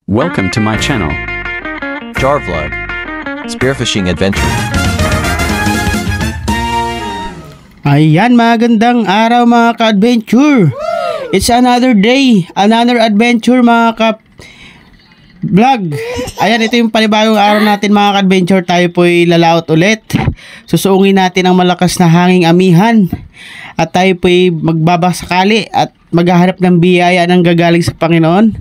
Welcome to my channel. Jar Vlog. Spearfishing Adventure. Ayan, magandang araw mga ka-adventure. It's another day, another adventure mga ka-vlog. Ayan, ito yung panibagong araw natin mga ka-adventure. Tayo po'y lalaot ulit. Susuungin natin ang malakas na hanging amihan. At tayo po'y magbabasakali at maghahanap ng biyaya ng gagaling sa Panginoon.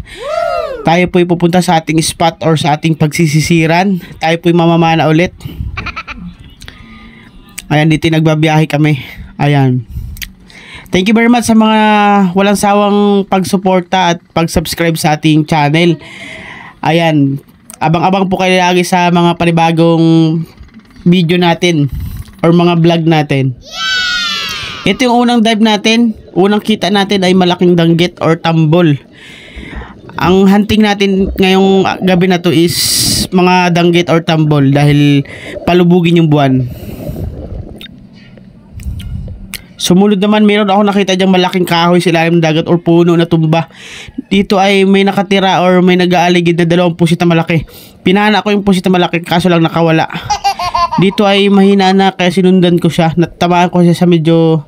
Tayo po'y pupunta sa ating spot or sa ating pagsisisiran. Tayo po'y mamamana ulit. Ayan, dito nagbabiyahe kami. Ayan. Thank you very much sa mga walang sawang pagsuporta at pag-subscribe sa ating channel. Ayan. Abang-abang po kayo lagi sa mga panibagong video natin or mga vlog natin. Ito yung unang dive natin. Unang kita natin ay malaking danggit or tambol. Ang hunting natin ngayong gabi na to is mga danggit or tambol dahil palubugin yung buwan. Sumunod naman, meron ako nakita diyang malaking kahoy sa ilalim ng dagat or puno na tumba. Dito ay may nakatira or may nag-aaligid na dalawang pusit na malaki. Pinahana ko yung pusit na malaki kaso lang nakawala. Dito ay mahina na kaya sinundan ko siya. Natamaan ko siya sa medyo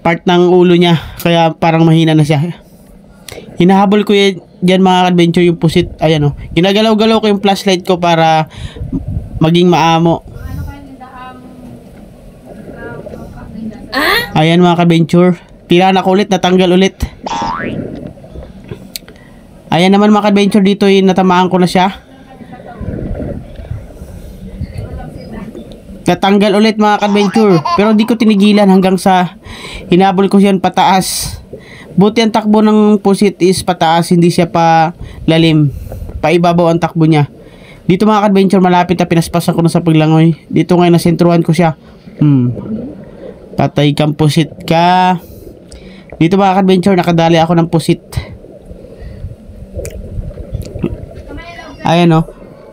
part ng ulo niya kaya parang mahina na siya. Hinahabol ko yan mga adventure yung pusit. Ayan o. Ginagalaw-galaw ko yung flashlight ko para maging maamo. Ayan mga ka-adventure. Tira na ko ulit, natanggal ulit. Ayan naman mga ka-adventure, dito natamaan ko na siya. Natanggal ulit mga ka-adventure. Pero di ko tinigilan hanggang sa hinabol ko siyan pataas. Buti ang takbo ng pusit is pataas, hindi siya pa lalim. Paibabaw ang takbo niya. Dito mga ka-adventure, malapit na pinaspasan ko na sa paglangoy. Dito ngayon nasentruhan ko siya. Patay kang pusit ka. Dito mga ka-adventure, nakadali ako ng pusit. Ayan o.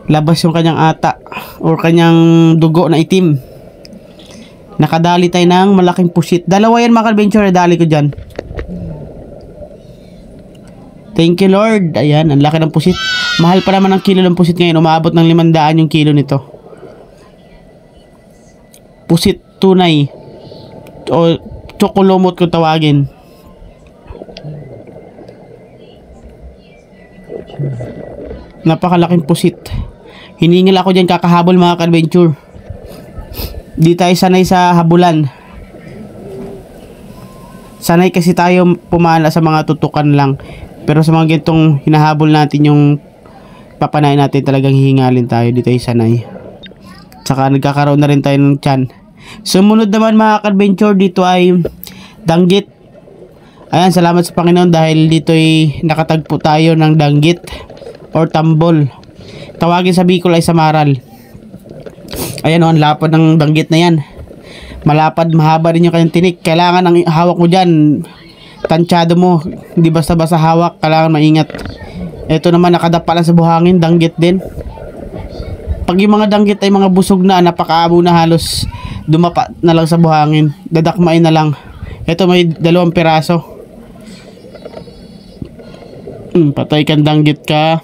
Labas yung kanyang ata or kanyang dugo na itim. Nakadali tayo ng malaking pusit. Dalawa yan mga ka-adventure, nadali ko dyan. Thank you Lord. Ayan, ang laki ng pusit. Mahal pa naman ang kilo ng pusit ngayon. Umaabot ng 500 yung kilo nito. Pusit tunay o chocolomot kung tawagin. Napakalaking pusit. Hiningil ako dyan kakahabol mga ka-adventure. Di tayo sanay sa habulan. Sanay kasi tayo pumala sa mga tutukan lang. Pero sa mga ganitong hinahabol natin yung papanain natin, talagang hihingalin tayo. Di tayo sanay. Tsaka nagkakaroon na rin tayo ng tiyan. Sumunod naman mga ka-adventure, dito ay danggit. Ayan, salamat sa Panginoon dahil dito ay nakatagpo tayo ng danggit or tambol. Tawagin sa Bicol ay samaral. Ayan o, ang lapad ng danggit na yan. Malapad, mahaba rin yung kanyang tinik. Kailangan ang hawak mo dyan, tansyado mo, hindi basta-basta hawak, kailangan maingat. Ito naman nakadapa lang sa buhangin, danggit din. Pag yung mga danggit ay mga busog na, napakaabo na, halos dumapa na lang sa buhangin, dadakmain na lang. Ito may 2 piraso. Patay kang danggit ka.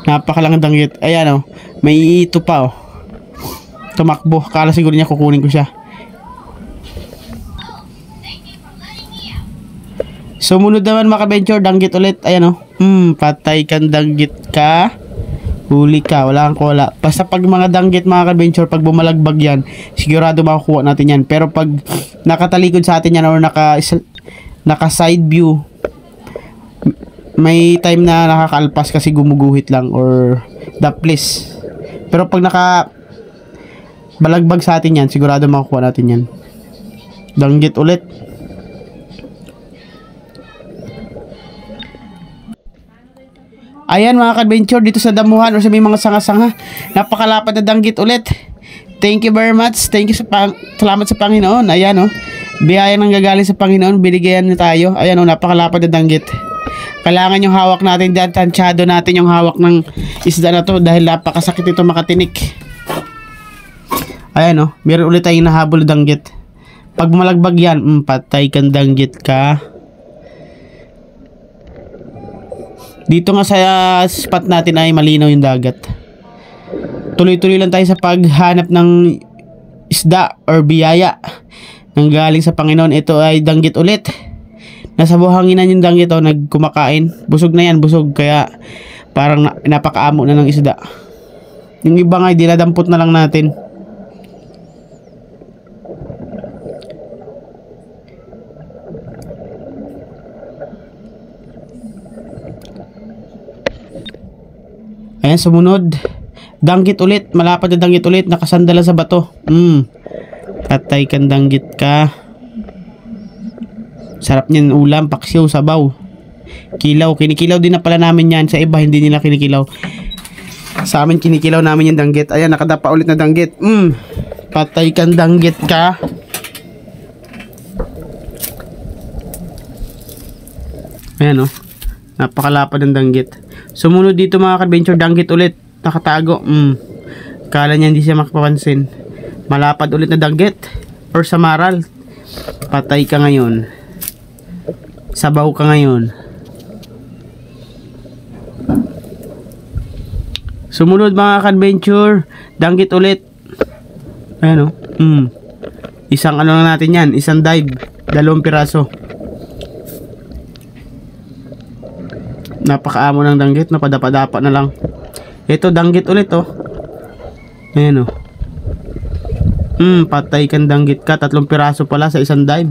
Napakalang danggit. Ayan o, may ito pa o. Tumakbo, kala siguro niya kukunin ko siya. Sumunod naman mga ka-adventure, danggit ulit. Ayan o. Patay kang danggit ka. Huli ka, wala kang kola. Basta pag mga danggit mga ka-adventure, pag bumalagbag yan, sigurado makukuha natin yan. Pero pag nakatalikod sa atin yan or naka side view, may time na nakakalpas kasi gumuguhit lang or daplis. Pero pag balagbag sa atin yan, sigurado makukuha natin yan. Danggit ulit. Ayan mga ka-adventure, dito sa damuhan o sa may mga sanga-sanga, napakalapad na danggit ulit. Thank you very much. Thank you salamat sa Panginoon. Ayan o, biyaya nang gagaling sa Panginoon, binigyan na tayo. Ayan o, napakalapad na danggit. Kailangan yung hawak natin dyan, tansyado natin yung hawak ng isda na to dahil napakasakit ito makatinik. Ayan o, meron ulit tayong nahabol na danggit. Pag malagbag yan, patay kang danggit ka. Dito nga sa spot natin ay malinaw yung dagat. Tuloy-tuloy lang tayo sa paghanap ng isda or biyaya nang galing sa Panginoon. Ito ay danggit ulit. Nasa buhanginan yung danggit nagkumakain. Busog na yan, busog. Kaya parang napakaamo na ng isda. Yung iba nga, dinadampot na lang natin. Ayan, sumunod. Danggit ulit. Malapad na danggit ulit. Nakasandala sa bato. Patay kang danggit ka. Sarap niyan ulam, paksiw, sabaw. Kilaw. Kinikilaw din na pala namin yan. Sa iba, hindi nila kinikilaw. Sa amin, kinikilaw namin yung danggit. Ayan, nakadapa ulit na danggit. Patay kang danggit ka. Ayan, oh. Napakalapad ng danggit. Sumunod dito mga ka-adventure, danggit ulit. Nakatago. Kala niya hindi siya makapapansin. Malapad ulit na danggit. Or samaral. Patay ka ngayon. Sabaw ka ngayon. Sumunod mga ka-adventure, danggit ulit. Ayan o. Isang ano lang natin yan. Isang dive. 2 piraso. Napakaamo ng danggit, napadapa-dapa na lang. Ito, danggit ulit, oh. Ayan, oh. Patay kang danggit ka. 3 piraso pala sa isang dive.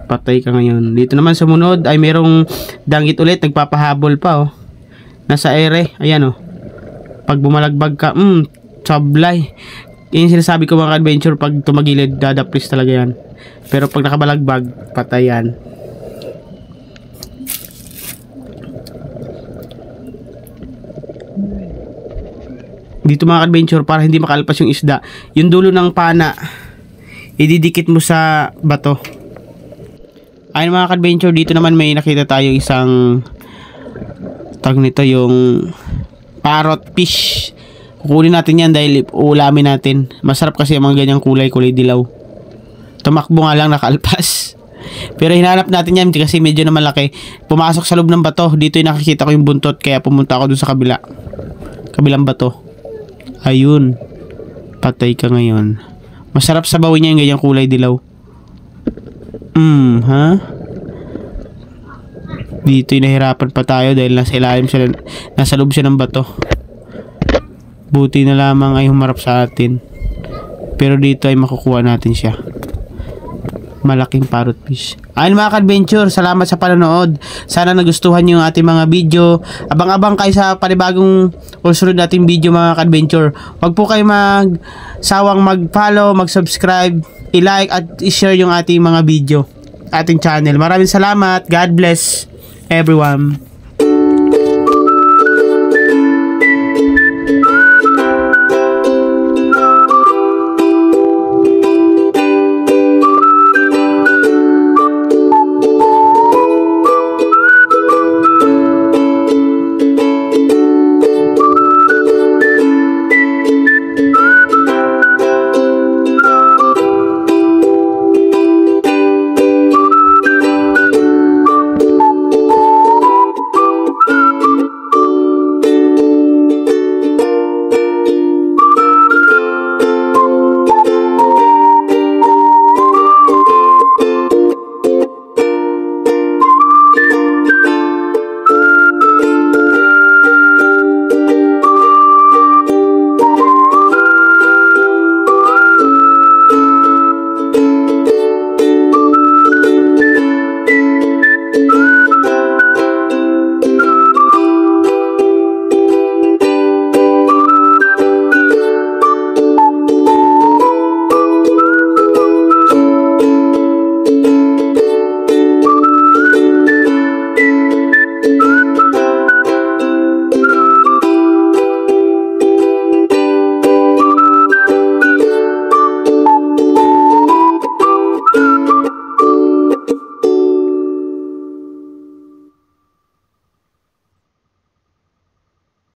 Patay ka ngayon. Dito naman sumunod ay merong danggit ulit. Nagpapahabol pa, oh. Nasa ere. Ayan, oh. Pag bumalagbag ka, sablay. Yung sinasabi ko mga adventure, pag tumagilid, dadaplis talaga yan. Pero pag nakabalagbag, patay yan. Dito mga adventure, para hindi makalpas yung isda, yung dulo ng pana ididikit mo sa bato. Ayun mga adventure, dito naman may nakita tayo isang tag nito, yung parrot fish. Kukunin natin yan dahil uulamin natin. Masarap kasi ang mga ganyang kulay dilaw. Tumakbo nga lang, nakalpas. Pero hinanap natin yan kasi medyo na malaki. Pumasok sa loob ng bato. Dito yung nakikita ko yung buntot, kaya pumunta ako dun sa kabilang bato. Ayun. Patay ka ngayon. Masarap sabawin niya yung ganyang kulay dilaw. Ha? Dito yung nahirapan pa tayo dahil nasa ilalim siya, nasa loob siya ng bato. Buti na lamang ay humarap sa atin. Pero dito ay makukuha natin siya. Malaking parrot fish. Ayun mga ka-adventure, salamat sa panonood. Sana nagustuhan nyo yung ating mga video. Abang-abang kayo sa panibagong sunod nating video mga ka-adventure. Huwag po kayo sawang mag-follow, mag-subscribe, i-like at i-share yung ating mga video, ating channel. Maraming salamat. God bless everyone.